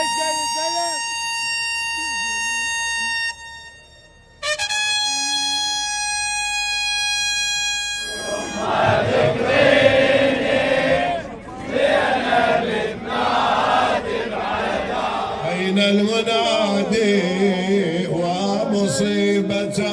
أين المنادي ومصيبته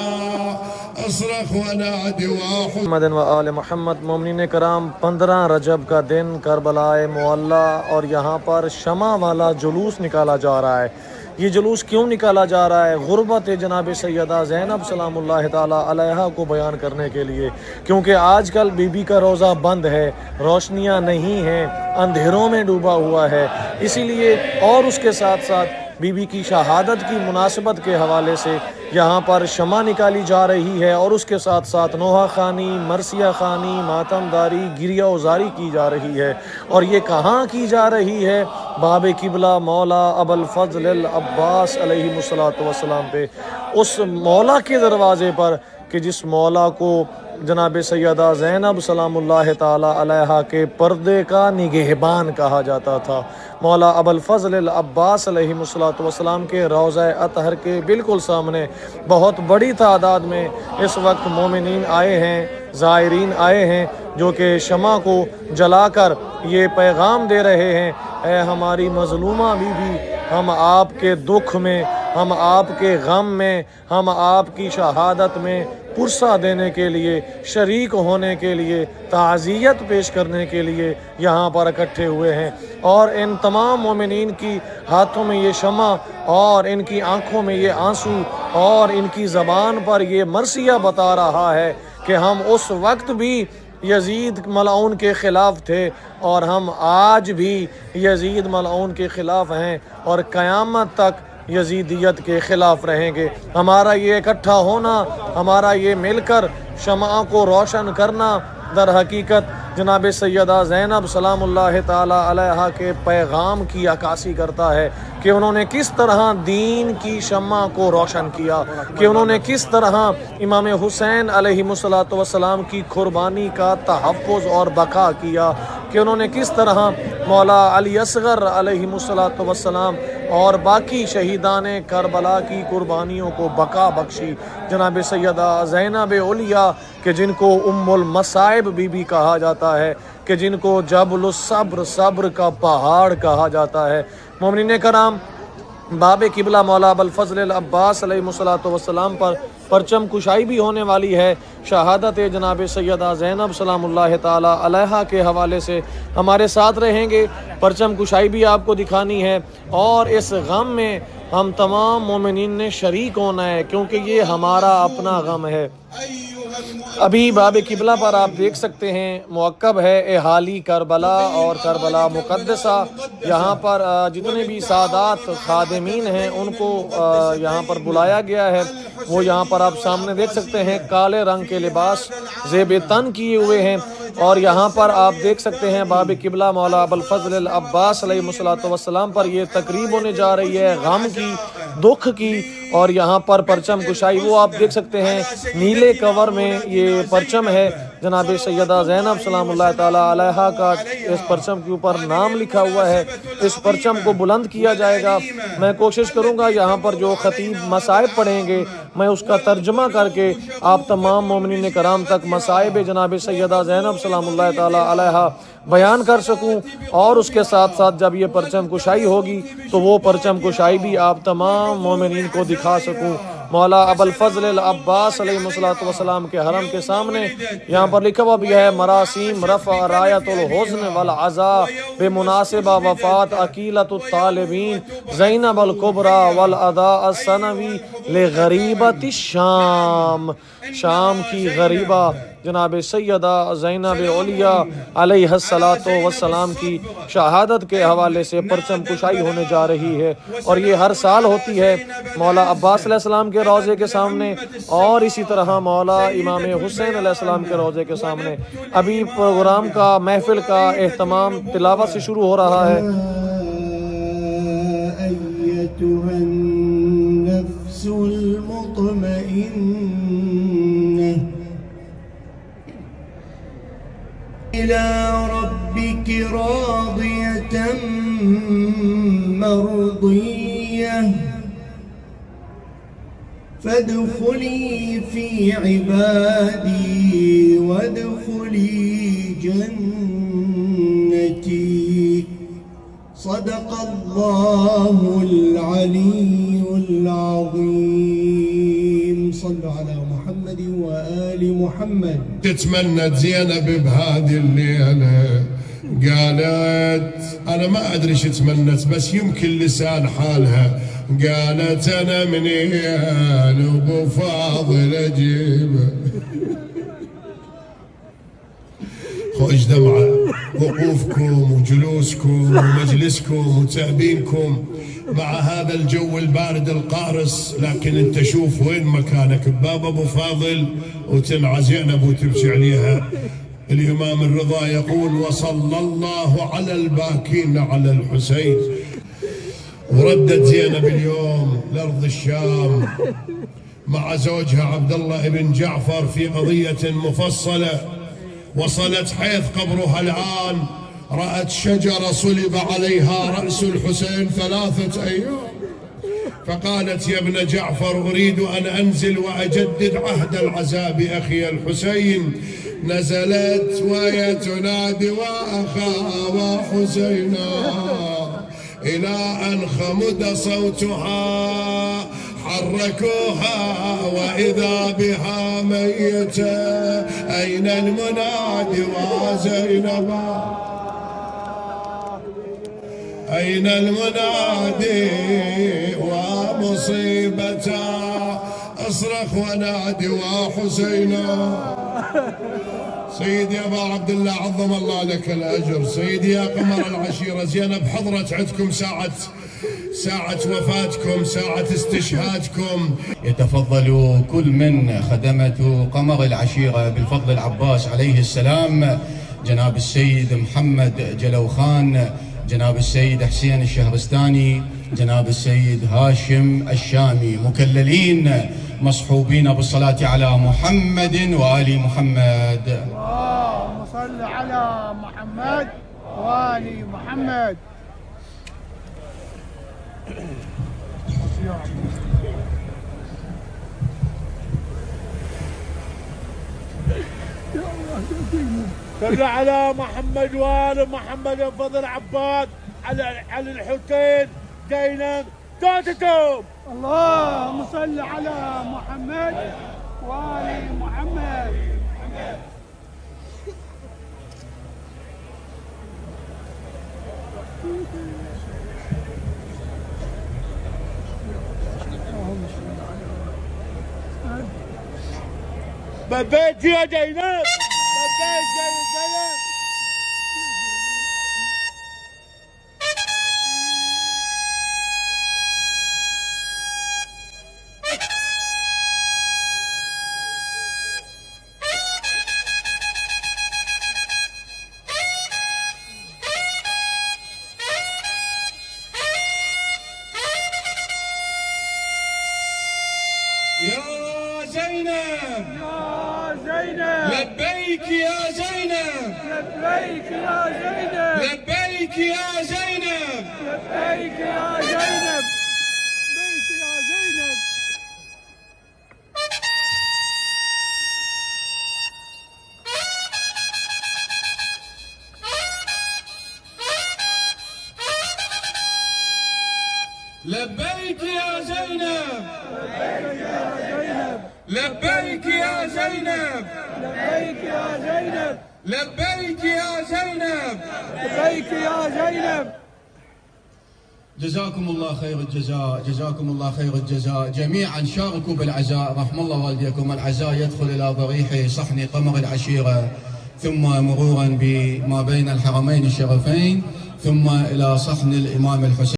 اصرخ ونادي محمد و آل محمد. مومنین کرام، 15 رجب کا دن کربلائے معلی اور یہاں پر شمع والا جلوس نکالا جا رہا ہے. یہ جلوس کیوں نکالا جا رہا ہے؟ غربت جناب سیدہ زینب سلام اللہ تعالی علیہا کو بیان کرنے کے لیے، کیونکہ آج کل بی بی کا روزہ بند ہے، روشنیاں نہیں ہیں، اندھیروں میں ڈوبا ہوا ہے. اسی لیے اور اس کے ساتھ ساتھ بی بی کی شہادت کی مناسبت کے حوالے سے یہاں پر شمع نکالی جا رہی ہے، اور اس کے ساتھ ساتھ نوحہ خوانی، مرثیہ خوانی، ماتم داری، گریہ وزاری کی جا رہی ہے. اور یہ کہاں کی جا رہی ہے؟ باب قبلہ مولا ابوالفضل العباس علیہ السلام پہ، اس مولا کے دروازے پر کہ جس مولا کو جناب سیدہ زینب سلام اللہ تعالی علیہا کے پردے کا نگہبان کہا جاتا تھا. مولا ابوالفضل العباس علیہ السلام کے روضہ اطہر کے بالکل سامنے بہت بڑی تعداد میں اس وقت مومنین آئے ہیں، زائرین آئے ہیں، جو کہ شمع کو جلا کر یہ پیغام دے رہے ہیں: اے ہماری مظلومہ بی بی، ہم آپ کے دکھ میں، ہم آپ کے غم میں، ہم آپ کی شہادت میں پرسہ دینے کے لیے، شریک ہونے کے لیے، تعزیت پیش کرنے کے لیے یہاں پر اکٹھے ہوئے ہیں. اور ان تمام مومنین کی ہاتھوں میں یہ شمع، اور ان کی آنکھوں میں یہ آنسو، اور ان کی زبان پر یہ مرثیہ بتا رہا ہے کہ ہم اس وقت بھی یزید ملعون کے خلاف تھے، اور ہم آج بھی یزید ملعون کے خلاف ہیں، اور قیامت تک یزیدیت کے خلاف رہیں گے. ہمارا یہ اکٹھا ہونا، ہمارا یہ مل کر شمع کو روشن کرنا در حقیقت جناب سیدہ زینب سلام اللہ تعالی علیہا کے پیغام کی عکاسی کرتا ہے کہ انہوں نے کس طرح دین کی شمع کو روشن کیا، کہ انہوں نے کس طرح امام حسین علیہ السلام کی قربانی کا تحفظ اور بقا کیا، کہ انہوں نے کس طرح مولا علی اصغر علیہ السلام اور باقی شہیدان کربلا کی قربانیوں کو بقا بخشی. جناب سیدہ زینب علیہ کہ جن کو ام المصائب بی بی کہا جاتا ہے، کہ جن کو جبل الصبر، صبر کا پہاڑ کہا جاتا ہے. مومنین کرام، باب قبلہ مولا ابوالفضل العباس علیہ السلام پر پرچم کشائی بھی ہونے والی ہے. شہادت جناب سیدہ زینب سلام اللہ تعالی علیہا کے حوالے سے ہمارے ساتھ رہیں گے. پرچم کشائی بھی آپ کو دکھانی ہے، اور اس غم میں ہم تمام مومنین نے شریک ہونا ہے، کیونکہ یہ ہمارا اپنا غم ہے. ابھی باب قبلہ پر آپ دیکھ سکتے ہیں موقب ہے احالی کربلا اور کربلا مقدسہ. یہاں پر جتنے بھی سادات خادمین ہیں ان کو یہاں پر بلایا گیا ہے. وہ یہاں پر آپ سامنے دیکھ سکتے ہیں کالے رنگ کے لباس زیب تن کیے ہوئے ہیں، اور یہاں پر آپ دیکھ سکتے ہیں باب قبلہ مولا ابوالفضل العباس علیہ السلام پر یہ تقریب ہونے جا رہی ہے، غم کی، دکھ کی. اور یہاں پر پرچم کشائی وہ آپ دیکھ سکتے ہیں نیلے کور میں یہ پرچم ہے. جناب سیدہ زینب سلام اللہ تعالی علیہا کا اس پرچم کے اوپر نام لکھا ہوا ہے. اس پرچم کو بلند کیا جائے گا. میں کوشش کروں گا یہاں پر جو خطیب مصائب پڑھیں گے میں اس کا ترجمہ کر کے آپ تمام مومنین کرام تک مصائب جناب سیدہ زینب سلام اللہ تعالی علیہا بیان کر سکوں. اور اس کے ساتھ ساتھ جب یہ پرچم کشائی ہوگی تو وہ پرچم کشائی بھی آپ تمام مومنین کو دکھا سکوں. مولا ابوالفضل العباس علیہ السلام کے حرم کے سامنے یہاں پر لکھا ہوا بھی ہے: مراسیم رفع رایت الحزن والعزا بمناسبہ وفات عقیلۃ الطالبین زینب الکبریٰ والاداء السنوی لغریبۃ الشام. شام کی غریبہ جناب سیدہ زینب علیہ علیہ السلام کی شہادت کے حوالے سے پرچم کشائی ہونے جا رہی ہے، اور یہ ہر سال ہوتی ہے مولا عباس علیہ السلام کے روضے کے سامنے، اور اسی طرح مولا امام حسین علیہ السلام کے روضے کے سامنے. ابھی پروگرام کا، محفل کا اہتمام تلاوت سے شروع ہو رہا ہے. إلى ربك راضية مرضية فادخلي في عبادي وادخلي جنتي. صدق الله العلي العظيم. صلوا على محمد وآل محمد. تتمنت زينب بهذه الليلة، قالت أنا ما أدري شو تمنت بس يمكن لسان حالها، قالت أنا منين أبو فاضل أجيبه. خوش دمعة وقوفكم وجلوسكم ومجلسكم وتأبينكم مع هذا الجو البارد القارس، لكن انت شوف وين مكانك بباب ابو فاضل وتنعى زينب وتبكي عليها. الإمام الرضا يقول وصلى الله على الباكين على الحسين. وردت زينب اليوم لأرض الشام مع زوجها عبد الله بن جعفر في قضية مفصلة، وصلت حيث قبرها الآن رأت شجرة صلب عليها رأس الحسين 3 أيام، فقالت يا ابن جعفر أريد أن أنزل وأجدد عهد العزاء بأخي الحسين. نزلت وهي تنادي وأخا وحسينا إلى أن خمد صوتها حركوها وإذا بها ميتة. أين المنادي وزينب؟ أين المنادي ومصيبته؟ أصرخ ونادي وحسينا. سيدي يا ابا عبد الله عظم الله لك الاجر. سيدي يا قمر العشيره، زينب حضرت عندكم ساعه وفاتكم، ساعه استشهادكم. يتفضل كل من خدمة قمر العشيره بالفضل العباس عليه السلام، جناب السيد محمد جلوخان، جناب السيد حسين الشهرستاني، جناب السيد هاشم الشامي، مكللين مصحوبين بالصلاة على محمد وآل محمد. اللهم صل على محمد وآل محمد. صل على محمد وآل محمد بفضل عباد على الحسين زينب توتتم. اللهم صل على محمد وآل محمد. لبيك يا زينب، لبيك يا زينب. يا زينب، يا زينب، لبيك يا زينب، لبيك يا زينب، لبيك يا زينب، لبيك يا زينب، لبيك يا زينب. لبيك يا زينب، لبيك يا زينب، لبيك يا زينب، لبيك يا زينب، لبيك يا زينب، لبيك يا زينب. جزاكم الله خير الجزاء، جزاكم الله خير الجزاء. جميعا شاركوا بالعزاء رحم الله والديكم. العزاء يدخل إلى ضريح صحن قمر العشيرة، ثم مرورا بما بين الحرمين الشرفين، ثم إلى صحن الإمام الحسين.